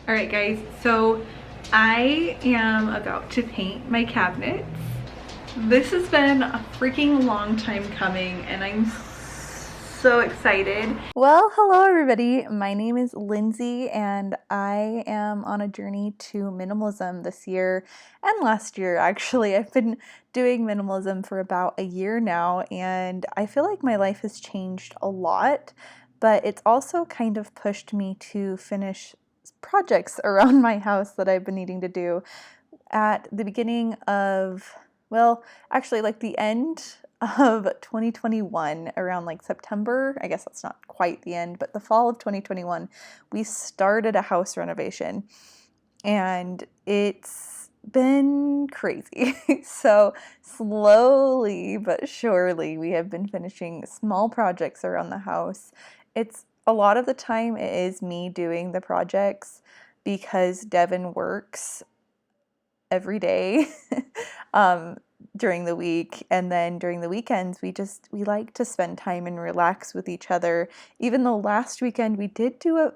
All right, guys, so I am about to paint my cabinets. This has been a freaking long time coming and I'm so excited. Well, hello everybody. My name is Lindsay and I am on a journey to minimalism this year and last year actually. I've been doing minimalism for about a year now and I feel like my life has changed a lot, but it's also kind of pushed me to finish projects around my house that I've been needing to do at the beginning of, well, actually like the end of 2021, around like September. I guess that's not quite the end, but the fall of 2021, we started a house renovation and it's been crazy. So slowly but surely we have been finishing small projects around the house. It's a lot of the time it is me doing the projects because Devin works every day during the week, and then during the weekends we like to spend time and relax with each other. Even though last weekend we did do a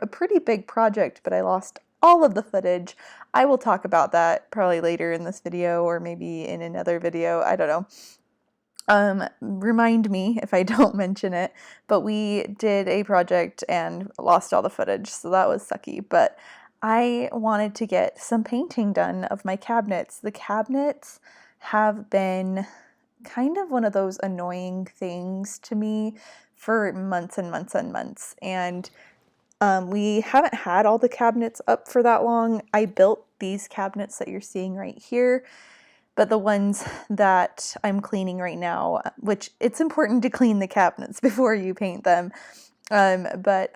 pretty big project, but I lost all of the footage. I will talk about that probably later in this video or maybe in another video. I don't know. Remind me if I don't mention it, but we did a project and lost all the footage, so that was sucky. But I wanted to get some painting done of my cabinets. The cabinets have been kind of one of those annoying things to me for months and months and months, and we haven't had all the cabinets up for that long. I built these cabinets that you're seeing right here, but the ones that I'm cleaning right now, which it's important to clean the cabinets before you paint them, but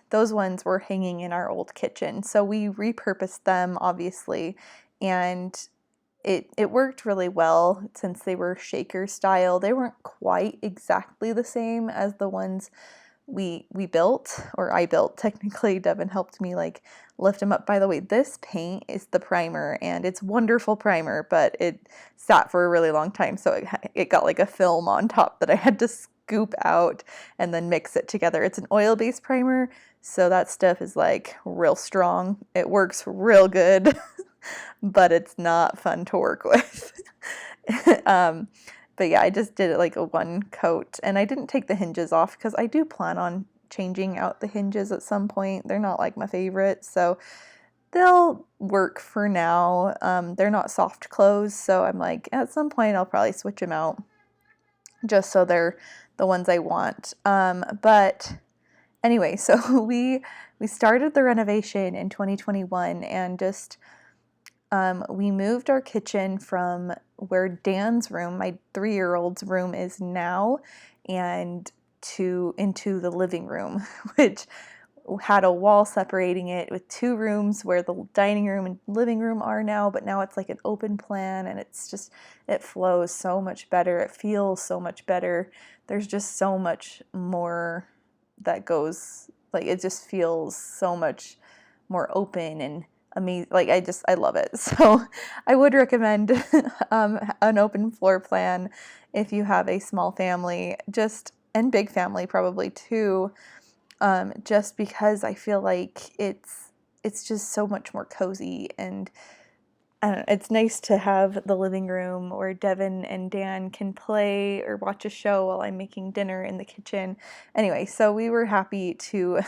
those ones were hanging in our old kitchen, so we repurposed them, obviously, and it worked really well since they were shaker style. They weren't quite exactly the same as the ones we built, or I built technically. Devin helped me like lift them up. By the way, this paint is the primer and it's wonderful primer, but it sat for a really long time, so it got like a film on top that I had to scoop out and then mix it together. It's an oil-based primer, so that stuff is like real strong. It works real good, but it's not fun to work with. But yeah, I just did it like a one coat, and I didn't take the hinges off because I do plan on changing out the hinges at some point. They're not like my favorite, so they'll work for now. They're not soft close, so I'm like, at some point I'll probably switch them out just so they're the ones I want. But anyway, so we started the renovation in 2021 and just we moved our kitchen from where Dan's room, my 3-year-old's room, is now, and into the living room, which had a wall separating it with 2 rooms where the dining room and living room are now, but now it's like an open plan, and it flows so much better. It feels so much better. There's just so much more that goes, like, it just feels so much more open and amazing. Like, I love it. So I would recommend an open floor plan if you have a small family, and big family probably too, just because I feel like it's just so much more cozy, and I don't know, it's nice to have the living room where Devin and Dan can play or watch a show while I'm making dinner in the kitchen. Anyway, so we were happy to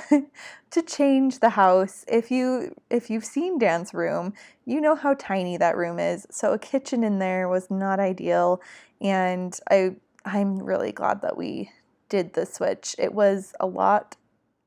to change the house. If you've seen Dan's room, you know how tiny that room is. So a kitchen in there was not ideal, and I'm really glad that we did the switch. It was a lot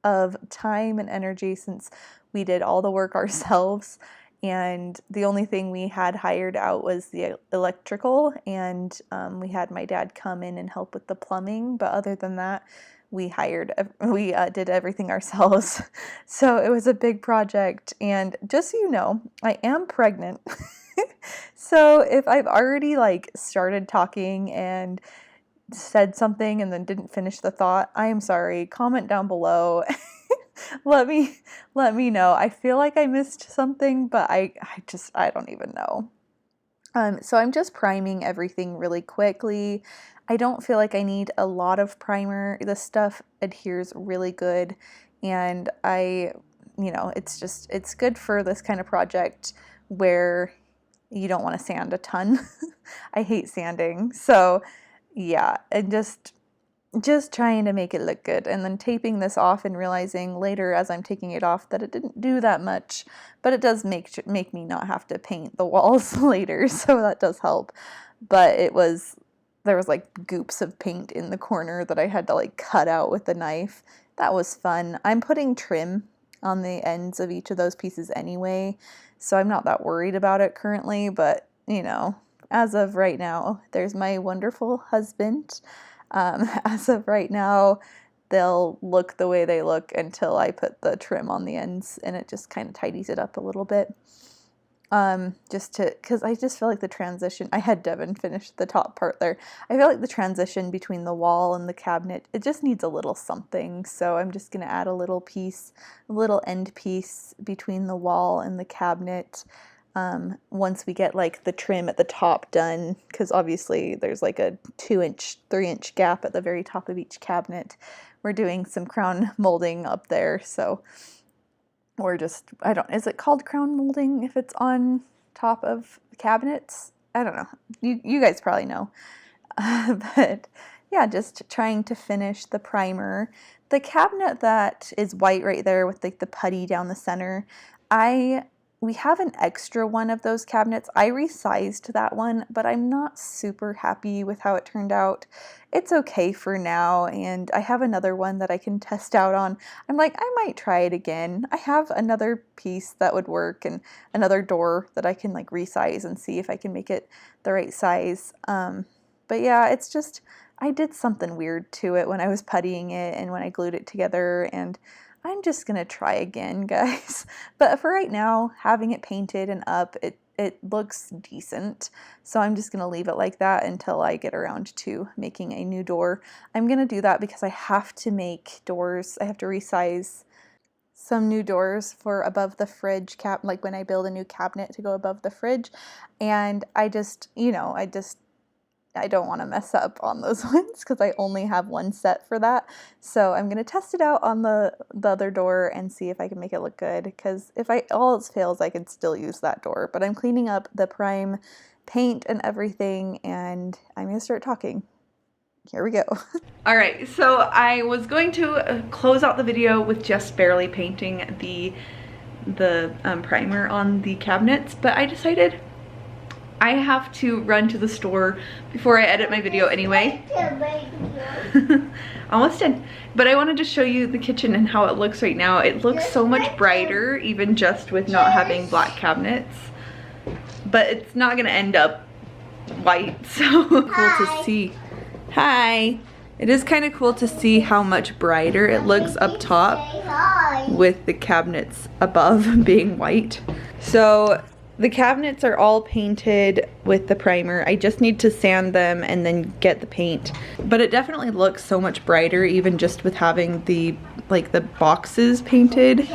of time and energy since we did all the work ourselves, and the only thing we had hired out was the electrical, and we had my dad come in and help with the plumbing, but other than that, we did everything ourselves. So it was a big project, and just so you know, I am pregnant. So if I've already like started talking and said something and then didn't finish the thought, I am sorry. Comment down below. let me know. I feel like I missed something, but I don't even know. So I'm just priming everything really quickly. I don't feel like I need a lot of primer. The stuff adheres really good, and I you know, it's good for this kind of project where you don't want to sand a ton. I hate sanding. So yeah, and just trying to make it look good, and then taping this off and realizing later as I'm taking it off that it didn't do that much, but it does make me not have to paint the walls later, so that does help. But there was like goops of paint in the corner that I had to like cut out with a knife. That was fun. I'm putting trim on the ends of each of those pieces anyway, so I'm not that worried about it currently, but you know, as of right now, there's my wonderful husband. As of right now, they'll look the way they look until I put the trim on the ends, and it just kind of tidies it up a little bit. Because I just feel like the transition, I had Devin finish the top part there. I feel like the transition between the wall and the cabinet, it just needs a little something. So I'm just going to add a little end piece between the wall and the cabinet. Once we get like the trim at the top done, because obviously there's like a 2-inch, 3-inch gap at the very top of each cabinet. We're doing some crown molding up there, so is it called crown molding if it's on top of cabinets? I don't know. You guys probably know. But yeah, just trying to finish the primer. The cabinet that is white right there with like the putty down the center, we have an extra one of those cabinets. I resized that one, but I'm not super happy with how it turned out. It's okay for now, and I have another one that I can test out on. I'm like, I might try it again. I have another piece that would work and another door that I can like resize and see if I can make it the right size. But yeah, it's just, I did something weird to it when I was puttying it and when I glued it together, and I'm just going to try again, guys. But for right now, having it painted and up, it looks decent. So I'm just going to leave it like that until I get around to making a new door. I'm going to do that because I have to make doors. I have to resize some new doors for above the fridge like when I build a new cabinet to go above the fridge. And I don't want to mess up on those ones because I only have one set for that. So I'm going to test it out on the other door and see if I can make it look good, because if all else fails, I can still use that door. But I'm cleaning up the prime paint and everything, and I'm going to start talking. Here we go. All right, so I was going to close out the video with just barely painting the primer on the cabinets, but I decided I have to run to the store before I edit my video anyway. Almost done. But I wanted to show you the kitchen and how it looks right now. It looks so much brighter, even just with not having black cabinets. But it's not gonna end up white, so cool to see. Hi. It is kind of cool to see how much brighter it looks up top with the cabinets above being white. So the cabinets are all painted with the primer. I just need to sand them and then get the paint. But it definitely looks so much brighter, even just with having the boxes painted.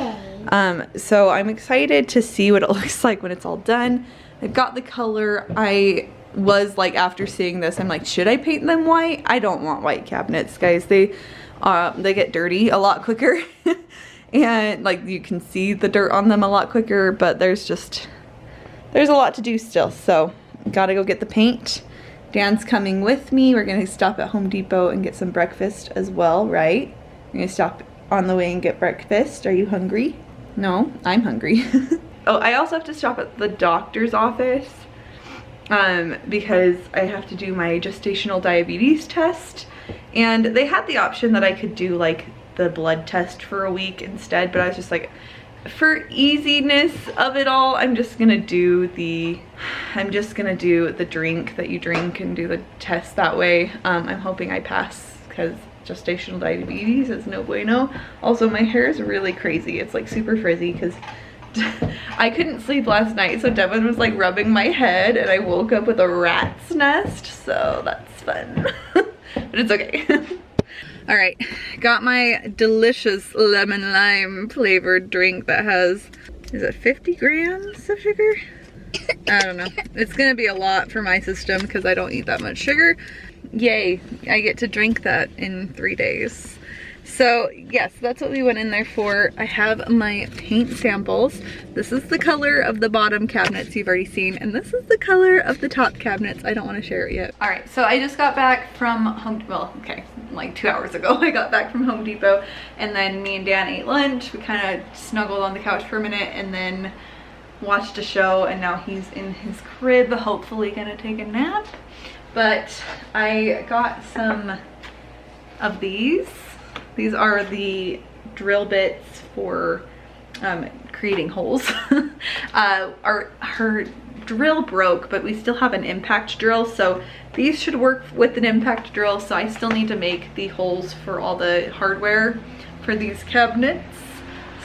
So I'm excited to see what it looks like when it's all done. I've got the color. I was like, after seeing this, I'm like, should I paint them white? I don't want white cabinets, guys. They get dirty a lot quicker. And like you can see the dirt on them a lot quicker, but there's a lot to do still, so gotta go get the paint. Dan's coming with me. We're gonna stop at Home Depot and get some breakfast as well, right? We're gonna stop on the way and get breakfast. Are you hungry? No, I'm hungry. Oh, I also have to stop at the doctor's office because I have to do my gestational diabetes test. And they had the option that I could do like the blood test for a week instead, but I was just like, for easiness of it all, I'm just gonna do the drink that you drink and do the test that way. I'm hoping I pass because gestational diabetes is no bueno. Also, my hair is really crazy. It's like super frizzy because I couldn't sleep last night, so Devin was like rubbing my head and I woke up with a rat's nest, so that's fun. But it's okay. All right, got my delicious lemon lime flavored drink that has, is it 50 grams of sugar? I don't know. It's gonna be a lot for my system because I don't eat that much sugar. Yay, I get to drink that in 3 days. So yes, that's what we went in there for. I have my paint samples. This is the color of the bottom cabinets you've already seen, and this is the color of the top cabinets. I don't want to share it yet. All right, so I just got back from like 2 hours ago. I got back from Home Depot, and then me and Dan ate lunch. We kind of snuggled on the couch for a minute and then watched a show, and now he's in his crib, hopefully gonna take a nap. But I got some of these. These are the drill bits for creating holes. Her drill broke, but we still have an impact drill, so these should work with an impact drill. So I still need to make the holes for all the hardware for these cabinets.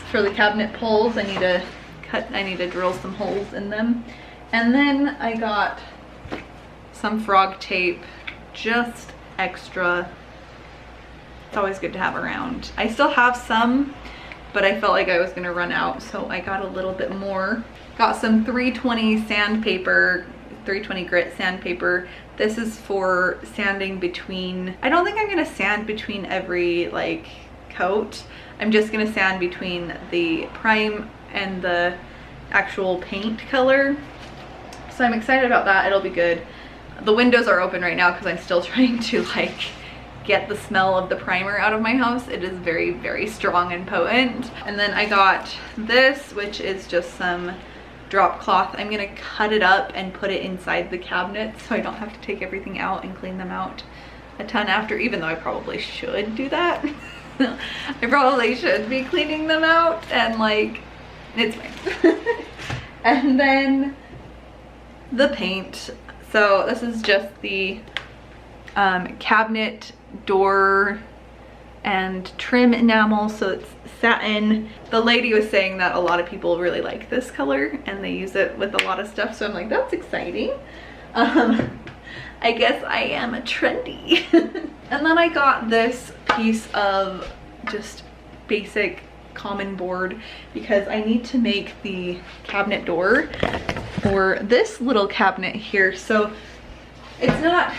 For the cabinet poles, I need to drill some holes in them. And then I got some frog tape, just extra. It's always good to have around. I still have some, but I felt like I was gonna run out, so I got a little bit more. Got some 320 sandpaper, 320 grit sandpaper. This is for sanding between, I don't think I'm gonna sand between every like coat. I'm just gonna sand between the prime and the actual paint color. So I'm excited about that, it'll be good. The windows are open right now because I'm still trying to like get the smell of the primer out of my house. It is very, very strong and potent. And then I got this, which is just some drop cloth. I'm gonna cut it up and put it inside the cabinet so I don't have to take everything out and clean them out a ton after, even though I probably should do that. I probably should be cleaning them out, and like, it's fine. And then the paint. So this is just the cabinet door and trim enamel, so it's satin. The lady was saying that a lot of people really like this color and they use it with a lot of stuff, so I'm like, that's exciting. I guess I am a trendy. And then I got this piece of just basic common board because I need to make the cabinet door for this little cabinet here. So it's not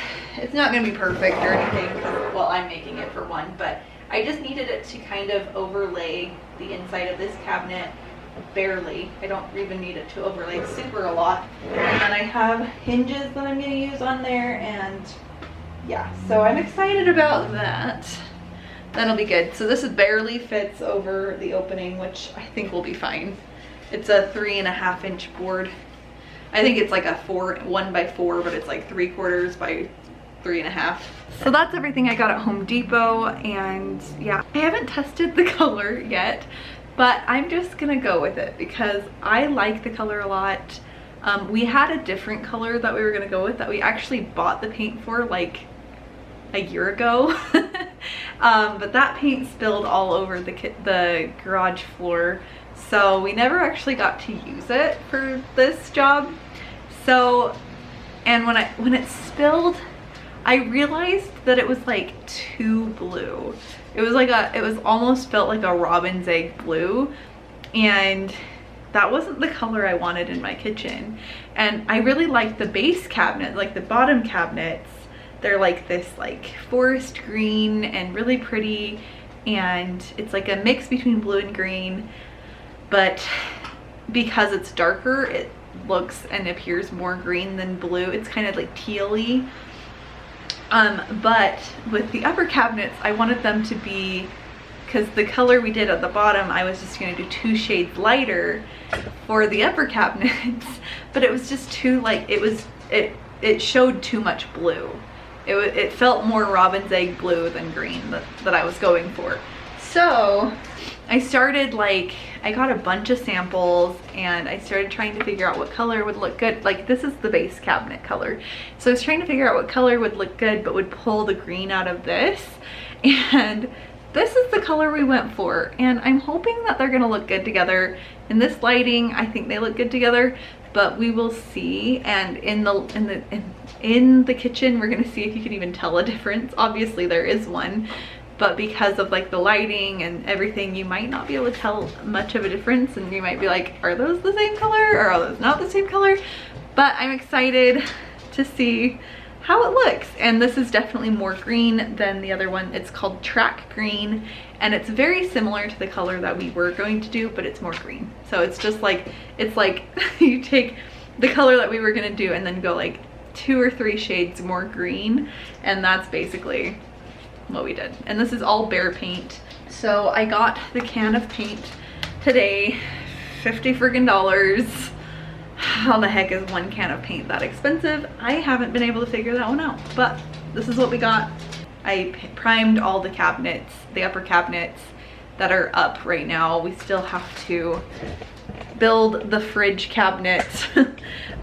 gonna be perfect or anything, well, I'm making it for one, but I just needed it to kind of overlay the inside of this cabinet barely. I don't even need it to overlay super a lot. And then I have hinges that I'm gonna use on there, and yeah, so I'm excited about that. That'll be good. So this is barely fits over the opening, which I think will be fine. It's a 3.5 inch board. I think it's like a 1 by 4, but it's like 3/4 by 3.5. So that's everything I got at Home Depot, and yeah, I haven't tested the color yet, but I'm just gonna go with it because I like the color a lot. We had a different color that we were gonna go with that we actually bought the paint for like a year ago. But that paint spilled all over the garage floor, so we never actually got to use it for this job. So, and when it spilled, I realized that it was like too blue. It was almost felt like a robin's egg blue, and that wasn't the color I wanted in my kitchen. And I really like the base cabinet, like the bottom cabinets. They're like this like forest green and really pretty, and it's like a mix between blue and green, but because it's darker, it looks and appears more green than blue. It's kind of like teal-y. But with the upper cabinets, I wanted them to be, because the color we did at the bottom, I was just going to do 2 shades lighter for the upper cabinets, but it was just too like, it showed too much blue. It felt more robin's egg blue than green that I was going for. So I started I got a bunch of samples and I started trying to figure out what color would look good. Like, this is the base cabinet color. So I was trying to figure out what color would look good but would pull the green out of this. And this is the color we went for. And I'm hoping that they're gonna look good together. In this lighting, I think they look good together, but we will see. And in the kitchen, we're gonna see if you can even tell a difference. Obviously there is one, but because of like the lighting and everything, you might not be able to tell much of a difference, and you might be like, are those the same color or are those not the same color? But I'm excited to see how it looks. And this is definitely more green than the other one. It's called Track Green, and it's very similar to the color that we were going to do, but it's more green. So it's just like, it's like you take the color that we were gonna do and then go like 2 or 3 shades more green, and that's basically what we did. And this is all Behr paint. So I got the can of paint today, $50 friggin'. How the heck is 1 can of paint that expensive? I haven't been able to figure that one out, but this is what we got. I primed all the cabinets, the upper cabinets that are up right now. We still have to build the fridge cabinet,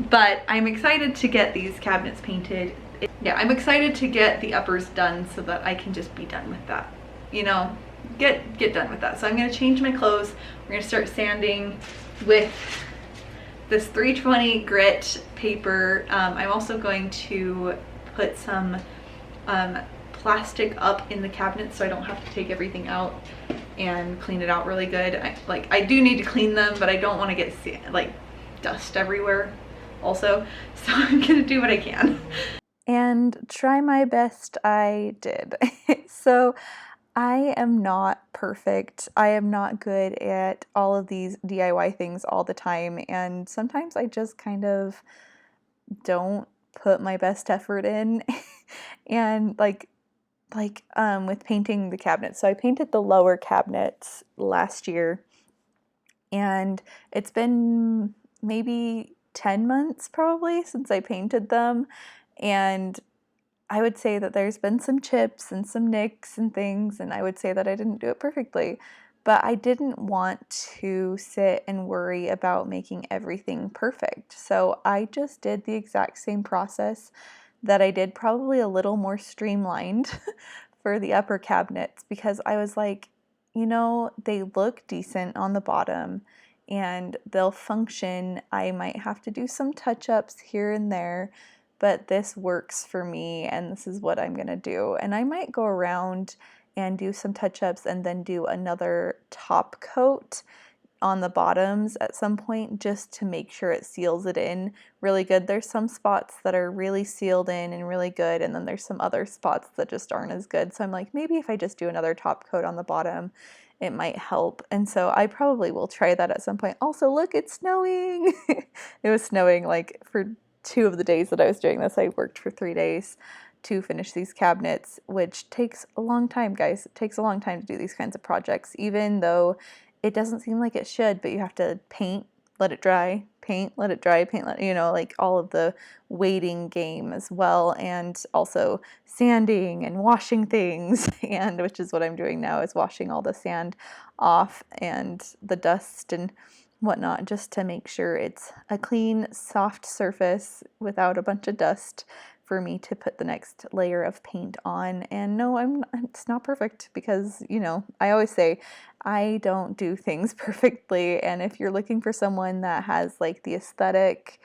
but I'm excited to get these cabinets painted. Yeah, I'm excited to get the uppers done so that I can just be done with that, you know, get done with that. So I'm gonna change my clothes. We're gonna start sanding with this 320 grit paper. I'm also going to put some plastic up in the cabinet so I don't have to take everything out and clean it out really good. I do need to clean them, but I don't want to get like dust everywhere also. So I'm gonna do what I can. And try my best I did. So I am not perfect. I am not good at all of these DIY things all the time, and sometimes I just kind of don't put my best effort in. And with painting the cabinets. So I painted the lower cabinets last year, and it's been maybe 10 months probably since I painted them, and I would say that there's been some chips and some nicks and things, and I would say that I didn't do it perfectly, but I didn't want to sit and worry about making everything perfect. So I just did the exact same process that I did, probably a little more streamlined for the upper cabinets, because I was like, you know, they look decent on the bottom and they'll function. I might have to do some touch-ups here and there, but this works for me and this is what I'm gonna do. And I might go around and do some touch-ups and then do another top coat on the bottoms at some point just to make sure it seals it in really good. There's some spots that are really sealed in and really good, and then there's some other spots that just aren't as good. So I'm like, maybe if I just do another top coat on the bottom, it might help. And so I probably will try that at some point. Also, look, it's snowing. It was snowing like for 2 of the days that I was doing this. I worked for 3 days to finish these cabinets, which takes a long time, guys. It takes a long time to do these kinds of projects, even though it doesn't seem like it should, but you have to paint, let it dry, paint, let it dry, paint, you know, like all of the waiting game as well, and also sanding and washing things, and which is what I'm doing now, is washing all the sand off and the dust and whatnot, just to make sure it's a clean, soft surface without a bunch of dust for me to put the next layer of paint on. And no, it's not perfect, because, you know, I always say I don't do things perfectly. And if you're looking for someone that has like the aesthetic,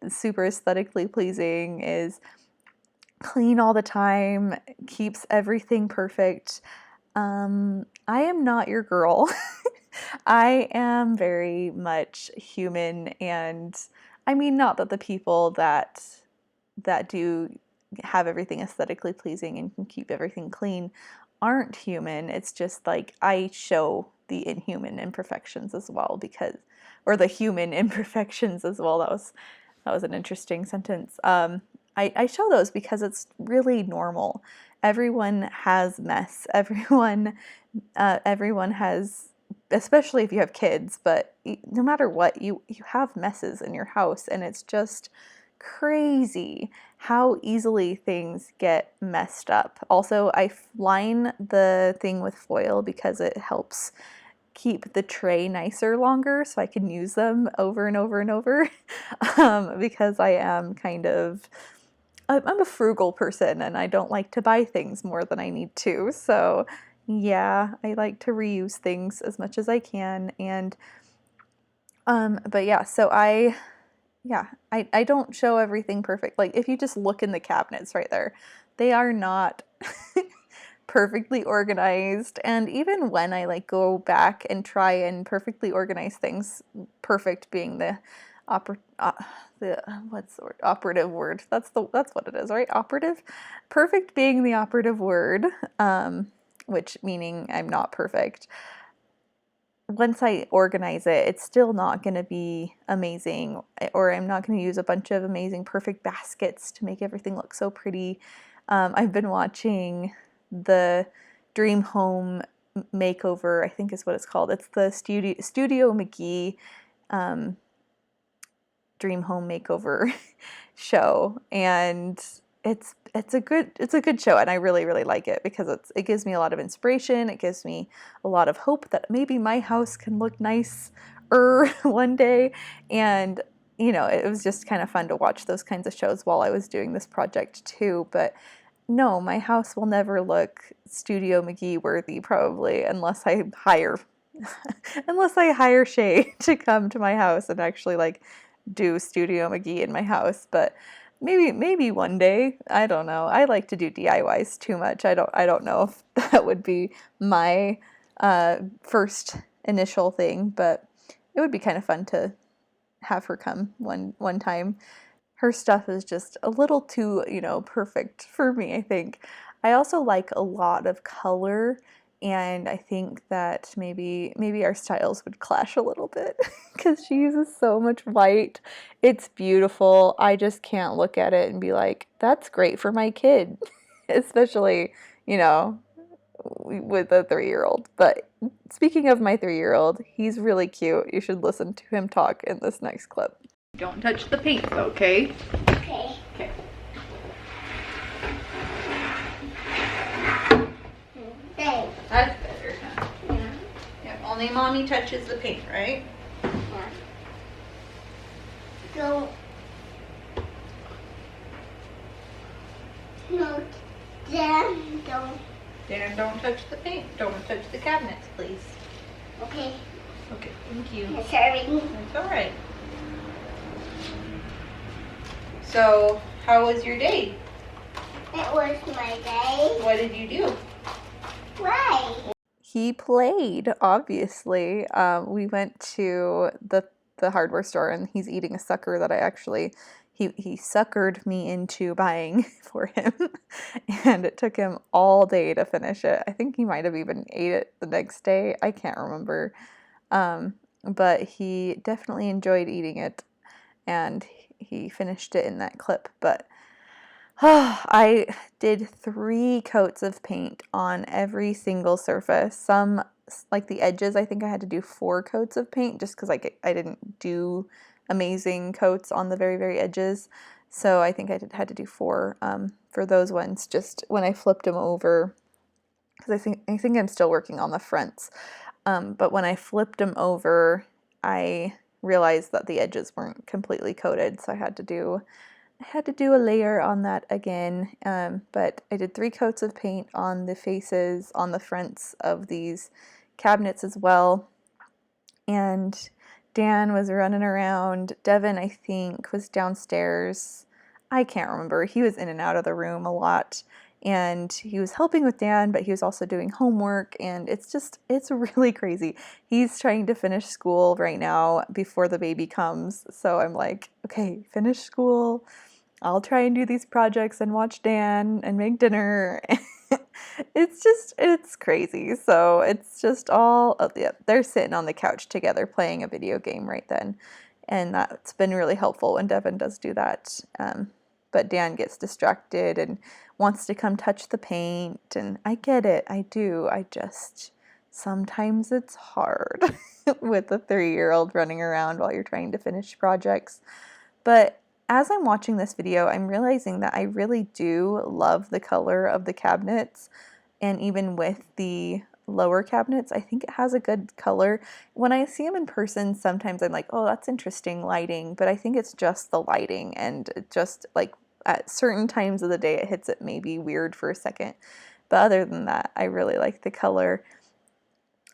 super aesthetically pleasing, is clean all the time, keeps everything perfect, I am not your girl. I am very much human, and I mean, not that the people that do have everything aesthetically pleasing and can keep everything clean aren't human. It's just like I show the inhuman imperfections as well, or the human imperfections as well. That was an interesting sentence. I show those because it's really normal. Everyone has mess. Everyone has, especially if you have kids, but no matter what, you have messes in your house, and it's just crazy how easily things get messed up. Also, I line the thing with foil because it helps keep the tray nicer longer, so I can use them over and over and over. Because I'm a frugal person, and I don't like to buy things more than I need to. So yeah, I like to reuse things as much as I can. And but yeah, so I don't show everything perfect. Like, if you just look in the cabinets right there, they are not perfectly organized. And even when I like go back and try and perfectly organize things, perfect being the oper the what's the word? Operative word. That's what it is, right? Operative. Perfect being the operative word, which meaning I'm not perfect. Once I organize it, it's still not going to be amazing, or I'm not going to use a bunch of amazing perfect baskets to make everything look so pretty. I've been watching the Dream Home Makeover, I think is what it's called. It's the Studio McGee Dream Home Makeover show, and it's a good show, and I really like it because it gives me a lot of inspiration. It gives me a lot of hope that maybe my house can look nicer one day, and it was just kind of fun to watch those kinds of shows while I was doing this project too. But no, my house will never look Studio McGee worthy probably unless I hire Shay to come to my house and actually like do Studio McGee in my house. But maybe one day. I don't know. I like to do DIYs too much. I don't know if that would be my first initial thing, but it would be kind of fun to have her come one time. Her stuff is just a little too, perfect for me, I think. I also like a lot of color, and I think that maybe our styles would clash a little bit because she uses so much white. It's beautiful. I just can't look at it and be like, that's great for my kid, especially, with a 3-year-old. But speaking of my 3-year-old, he's really cute. You should listen to him talk in this next clip. Don't touch the paint, okay? Okay. Okay. Thanks. That's better, huh? Yeah. Yep, only mommy touches the paint, right? Yeah. So, no, Dan, don't touch the paint. Don't touch the cabinets, please. Okay. Okay, thank you. Sorry. That's all right. So, how was your day? It was my day. What did you do? Why? He played, obviously. We went to the hardware store, and he's eating a sucker that I actually he suckered me into buying for him, and it took him all day to finish it. I think he might have even ate it the next day. I can't remember, but he definitely enjoyed eating it, and he finished it in that clip. But I did 3 coats of paint on every single surface. Some, like the edges, I think I had to do 4 coats of paint just because I didn't do amazing coats on the very edges. So I think I had to do 4 for those ones just when I flipped them over, because I think I'm still working on the fronts. But when I flipped them over, I realized that the edges weren't completely coated, so I had to do a layer on that again. But I did 3 coats of paint on the faces, on the fronts of these cabinets as well. And Dan was running around. Devin, I think, was downstairs. I can't remember. He was in and out of the room a lot. And he was helping with Dan, but he was also doing homework. And it's really crazy. He's trying to finish school right now before the baby comes. So I'm like, okay, finish school. I'll try and do these projects and watch Dan and make dinner. It's crazy. So it's just all, oh, yeah, they're sitting on the couch together playing a video game right then. And that's been really helpful when Devin does do that. But Dan gets distracted and wants to come touch the paint. And I get it. I do. Sometimes it's hard with a 3-year-old running around while you're trying to finish projects. But as I'm watching this video, I'm realizing that I really do love the color of the cabinets, and even with the lower cabinets, I think it has a good color. When I see them in person, sometimes I'm like, oh, that's interesting lighting, but I think it's just the lighting, and it just like at certain times of the day it hits it maybe weird for a second. But other than that, I really like the color.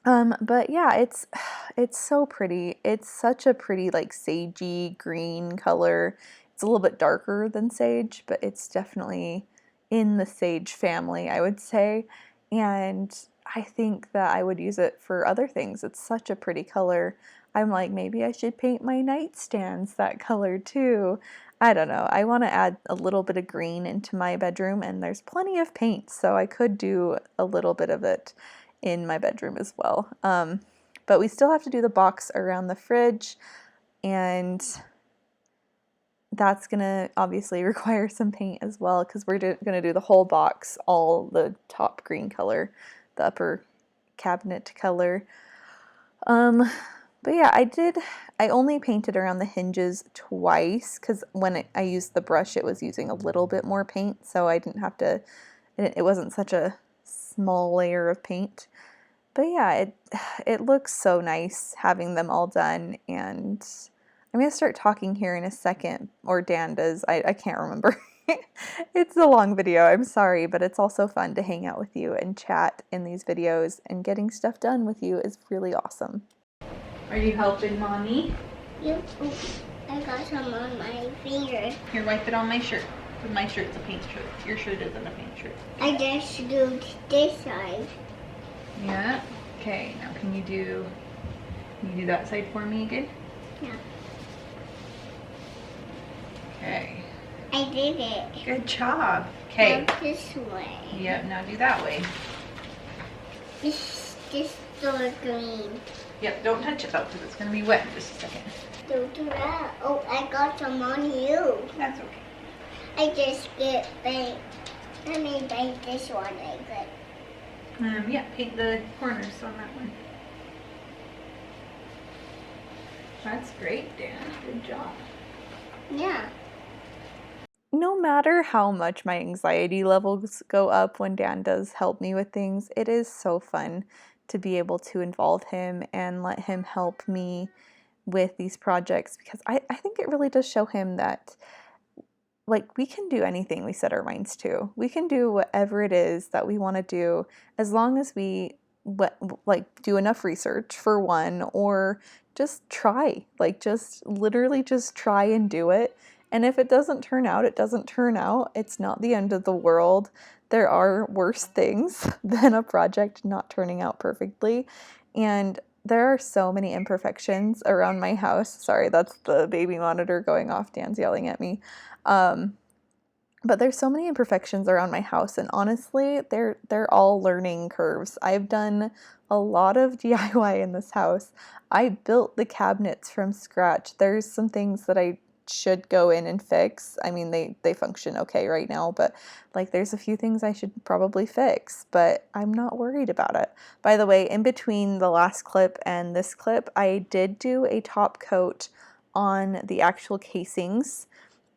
But yeah, it's so pretty. It's such a pretty like sagey green color. It's a little bit darker than sage, but it's definitely in the sage family, I would say. And I think that I would use it for other things. It's such a pretty color. I'm like, maybe I should paint my nightstands that color too. I don't know. I want to add a little bit of green into my bedroom, and there's plenty of paint, so I could do a little bit of it in my bedroom as well. But we still have to do the box around the fridge, and that's gonna obviously require some paint as well, because we're gonna do the whole box, all the top green color, the upper cabinet color. But yeah, I only painted around the hinges twice, because when I used the brush, it was using a little bit more paint, so I didn't have to, it wasn't such a small layer of paint. But yeah, it looks so nice having them all done, and I'm going to start talking here in a second, or Dan does, I can't remember. It's a long video, I'm sorry, but it's also fun to hang out with you and chat in these videos, and getting stuff done with you is really awesome. Are you helping Mommy? Yep. I got some on my finger. Here, wipe it on my shirt. My shirt's a paint shirt. Your shirt isn't a paint shirt. I just do this side. Yeah. Okay, now can you do that side for me again? Yeah. Okay. I did it. Good job. Okay. Now this way. Yep, now do that way. This door green. Yep, don't touch it though, because it's going to be wet in just a second. Don't do that. Oh, I got some on you. That's okay. I just get paint. Let me paint this one like that. Yeah, paint the corners on that one. That's great, Dan. Good job. Yeah. No matter how much my anxiety levels go up when Dan does help me with things, it is so fun to be able to involve him and let him help me with these projects, because I think it really does show him that, like, we can do anything we set our minds to. We can do whatever it is that we want to do, as long as we do enough research for one, or just try, like, just literally just try and do it. And if it doesn't turn out, it doesn't turn out. It's not the end of the world. There are worse things than a project not turning out perfectly. And there are so many imperfections around my house. Sorry, that's the baby monitor going off. Dan's yelling at me. But there's so many imperfections around my house, and honestly, they're all learning curves. I've done a lot of DIY in this house. I built the cabinets from scratch. There's some things that I should go in and fix. I mean, they function okay right now, but like, there's a few things I should probably fix, but I'm not worried about it. By the way, in between the last clip and this clip, I did do a top coat on the actual casings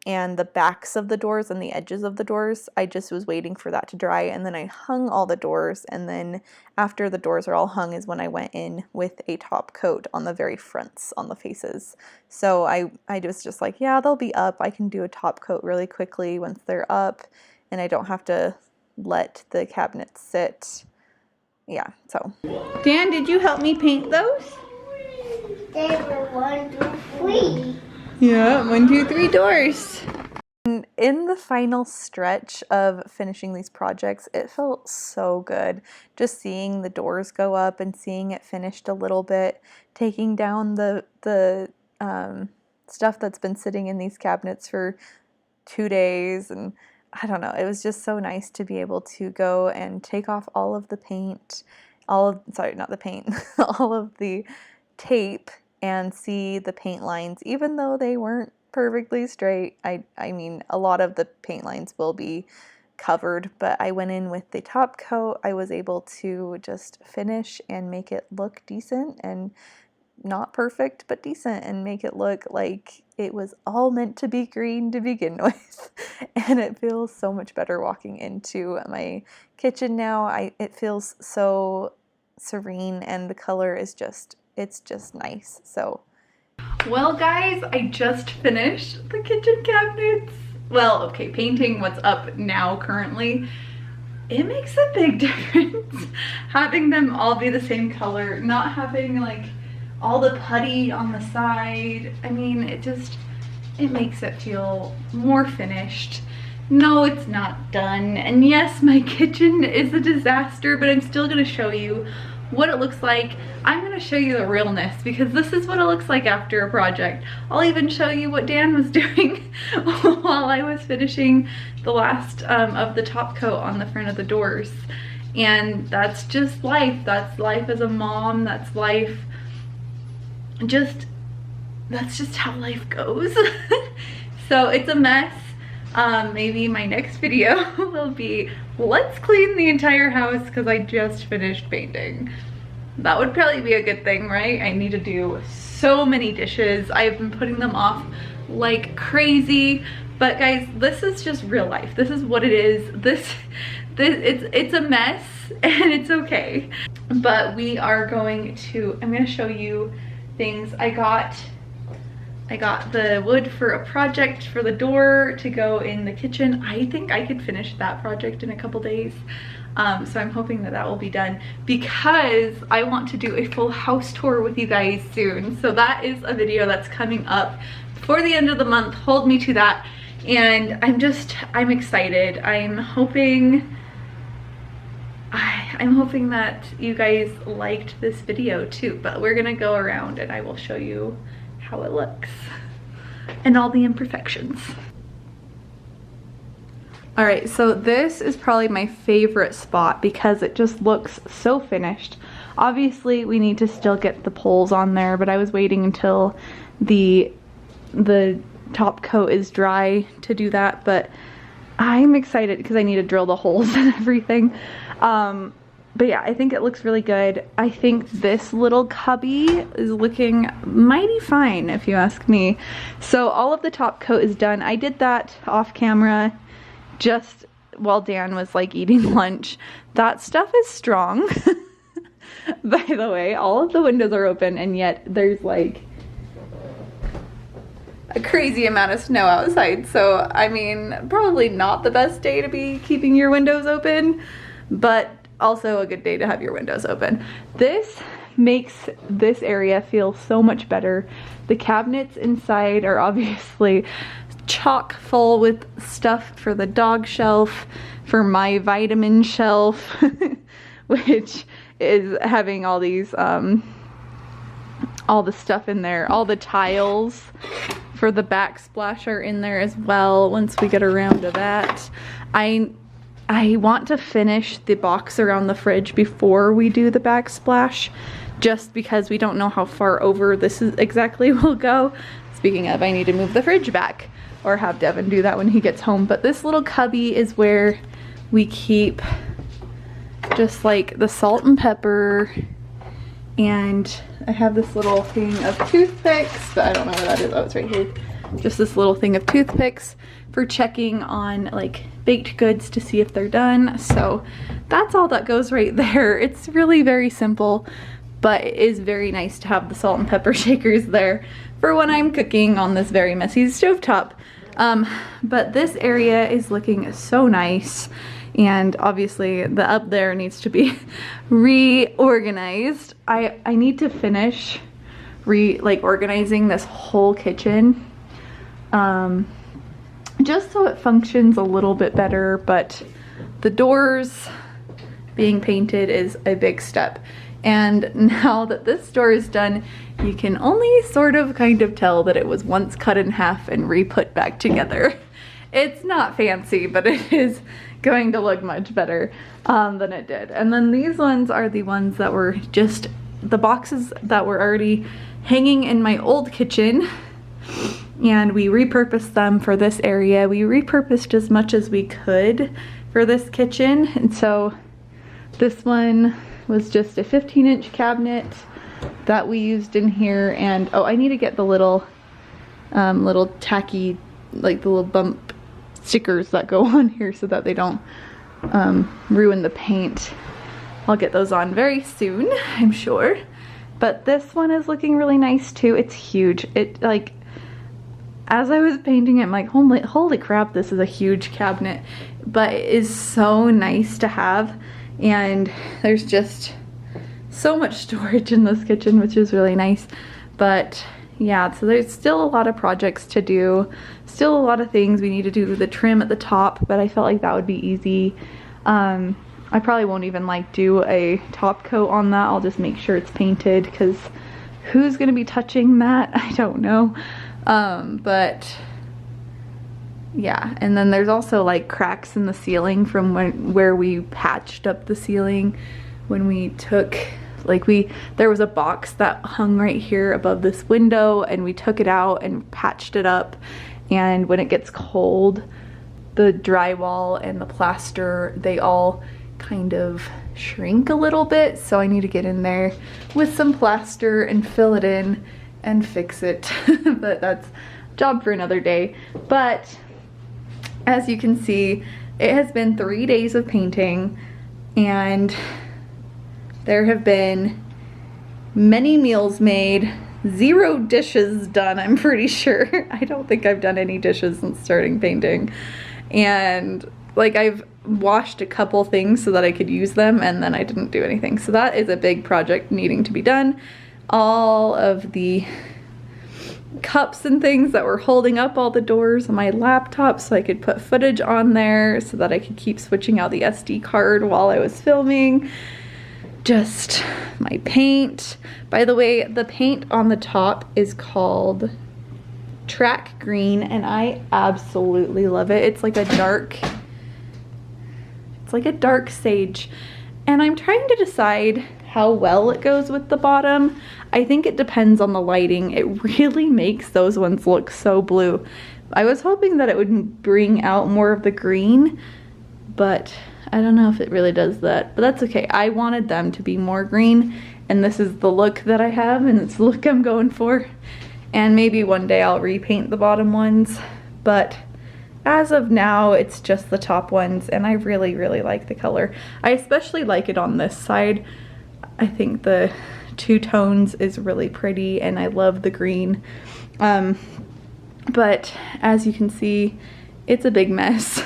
and the backs of the doors and the edges of the doors. I just was waiting for that to dry, and then I hung all the doors, and then after the doors are all hung is when I went in with a top coat on the very fronts, on the faces. So I was just like, yeah, they'll be up. I can do a top coat really quickly once they're up, and I don't have to let the cabinets sit. Yeah, so. Dan, did you help me paint those? They were 1, 2, 3. Yeah, 1, 2, 3 doors. In the final stretch of finishing these projects, it felt so good. Just seeing the doors go up and seeing it finished a little bit, taking down the stuff that's been sitting in these cabinets for 2 days, and I don't know, it was just so nice to be able to go and take off all of the paint, all of the tape, and see the paint lines, even though they weren't perfectly straight. I mean, a lot of the paint lines will be covered, but I went in with the top coat. I was able to just finish and make it look decent, and not perfect, but decent, and make it look like it was all meant to be green to begin with. And it feels so much better walking into my kitchen now. It feels so serene, and the color is just, it's just nice. So, well guys, I just finished the kitchen cabinets. Well, okay, painting what's up now currently. It makes a big difference having them all be the same color, not having like all the putty on the side. I mean, it makes it feel more finished. No, it's not done. And yes, my kitchen is a disaster, but I'm still gonna show you what it looks like. I'm gonna show you the realness because this is what it looks like after a project. I'll even show you what Dan was doing while I was finishing the last of the top coat on the front of the doors. And that's just life. That's life as a mom. That's life. That's just how life goes. So it's a mess. Maybe my next video will be, let's clean the entire house because I just finished painting. That would probably be a good thing, right? I need to do so many dishes. I've been putting them off like crazy. But guys, this is just real life. This is what it is. It's a mess and it's okay. But we are going to, I'm gonna show you things. I got the wood for a project for the door to go in the kitchen. I think I could finish that project in a couple days. So I'm hoping that will be done because I want to do a full house tour with you guys soon. So that is a video that's coming up before the end of the month. Hold me to that. And I'm excited. I'm hoping that you guys liked this video too, but we're gonna go around and I will show you how it looks and all the imperfections. All right, so this is probably my favorite spot because it just looks so finished. Obviously we need to still get the poles on there, but I was waiting until the top coat is dry to do that, but I'm excited because I need to drill the holes and everything. But yeah, I think it looks really good. I think this little cubby is looking mighty fine if you ask me. So all of the top coat is done. I did that off camera just while Dan was like eating lunch. That stuff is strong. By the way, all of the windows are open and yet there's like a crazy amount of snow outside. So I mean, probably not the best day to be keeping your windows open, but also a good day to have your windows open. This makes this area feel so much better. The cabinets inside are obviously chock full with stuff for the dog shelf, for my vitamin shelf, which is having all these, all the stuff in there. All the tiles for the backsplash are in there as well once we get around to that. I want to finish the box around the fridge before we do the backsplash, just because we don't know how far over this is exactly will go. Speaking of, I need to move the fridge back or have Devin do that when he gets home. But this little cubby is where we keep just like the salt and pepper, and I have this little thing of toothpicks, but I don't know where that is. Oh, it's right here. Just this little thing of toothpicks for checking on like baked goods to see if they're done. So that's all that goes right there. It's really very simple, but it is very nice to have the salt and pepper shakers there for when I'm cooking on this very messy stovetop. But this area is looking so nice, and obviously the up there needs to be reorganized. I need to finish organizing this whole kitchen, just so it functions a little bit better. But the doors being painted is a big step, and now that this door is done, you can only sort of kind of tell that it was once cut in half and re-put back together. It's not fancy, but it is going to look much better than it did. And then these ones are the ones that were just the boxes that were already hanging in my old kitchen, and we repurposed them for this area. We repurposed as much as we could for this kitchen, and so this one was just a 15-inch cabinet that we used in here. And oh, I need to get the little tacky, like the little bump stickers that go on here so that they don't ruin the paint. I'll get those on very soon, I'm sure. But this one is looking really nice too. It's huge. It, like, as I was painting it, I'm like, holy crap, this is a huge cabinet. But it is so nice to have, and there's just so much storage in this kitchen, which is really nice. But yeah, so there's still a lot of projects to do, still a lot of things. We need to do the trim at the top, but I felt like that would be easy. I probably won't even like do a top coat on that. I'll just make sure it's painted, because who's gonna be touching that? I don't know. But yeah, and then there's also like cracks in the ceiling from where we patched up the ceiling when we took, like there was a box that hung right here above this window, and we took it out and patched it up. And when it gets cold, the drywall and the plaster, they all kind of shrink a little bit. So I need to get in there with some plaster and fill it in and fix it. But that's a job for another day. But as you can see, it has been 3 days of painting, and there have been many meals made, 0 dishes done, I'm pretty sure. I don't think I've done any dishes since starting painting. And like I've washed a couple things so that I could use them, and then I didn't do anything. So that is a big project needing to be done. All of the cups and things that were holding up all the doors on my laptop so I could put footage on there so that I could keep switching out the SD card while I was filming. Just my paint. By the way, the paint on the top is called Track Green, and I absolutely love it. It's like a dark sage, and I'm trying to decide how well it goes with the bottom. I think it depends on the lighting. It really makes those ones look so blue. I was hoping that it would bring out more of the green, but I don't know if it really does that, but that's okay. I wanted them to be more green, and this is the look that I have, and it's the look I'm going for. And maybe one day I'll repaint the bottom ones, but as of now, it's just the top ones, and I really, really like the color. I especially like it on this side. I think the 2 tones is really pretty, and I love the green. But as you can see, it's a big mess.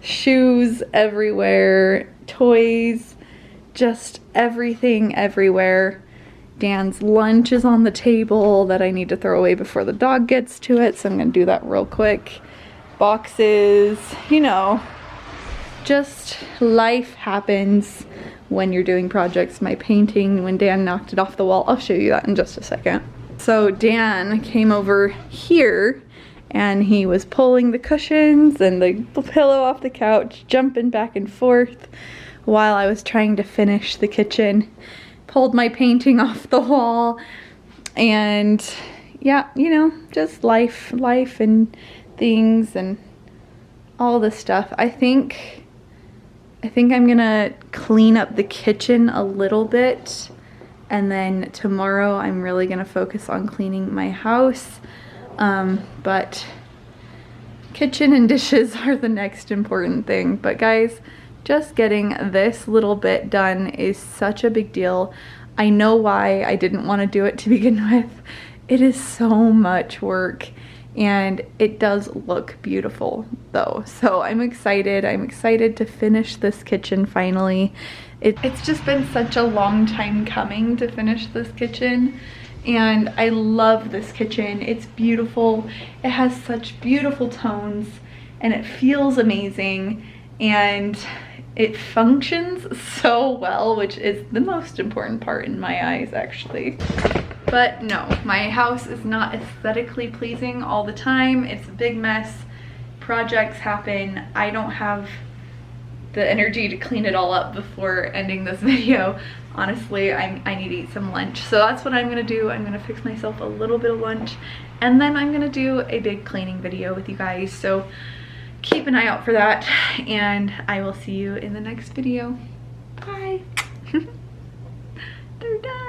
Shoes everywhere, toys, just everything everywhere. Dan's lunch is on the table that I need to throw away before the dog gets to it, so I'm gonna do that real quick. Boxes, you know, just life happens when you're doing projects. My painting, when Dan knocked it off the wall, I'll show you that in just a second. So Dan came over here, and he was pulling the cushions and the pillow off the couch, jumping back and forth while I was trying to finish the kitchen. Pulled my painting off the wall, and yeah, you know, just life and things and all this stuff. I think I'm gonna clean up the kitchen a little bit, and then tomorrow I'm really gonna focus on cleaning my house. But kitchen and dishes are the next important thing. But guys, just getting this little bit done is such a big deal. I know why I didn't want to do it to begin with. It is so much work, and it does look beautiful though. So I'm excited. I'm excited to finish this kitchen finally. It's just been such a long time coming to finish this kitchen. And I love this kitchen. It's beautiful. It has such beautiful tones, and it feels amazing, and it functions so well, which is the most important part in my eyes, actually. But no, my house is not aesthetically pleasing all the time. It's a big mess. Projects happen. I don't have the energy to clean it all up before ending this video. Honestly, I need to eat some lunch. So that's what I'm gonna do. I'm gonna fix myself a little bit of lunch, and then I'm gonna do a big cleaning video with you guys. So keep an eye out for that, and I will see you in the next video. Bye. They're done.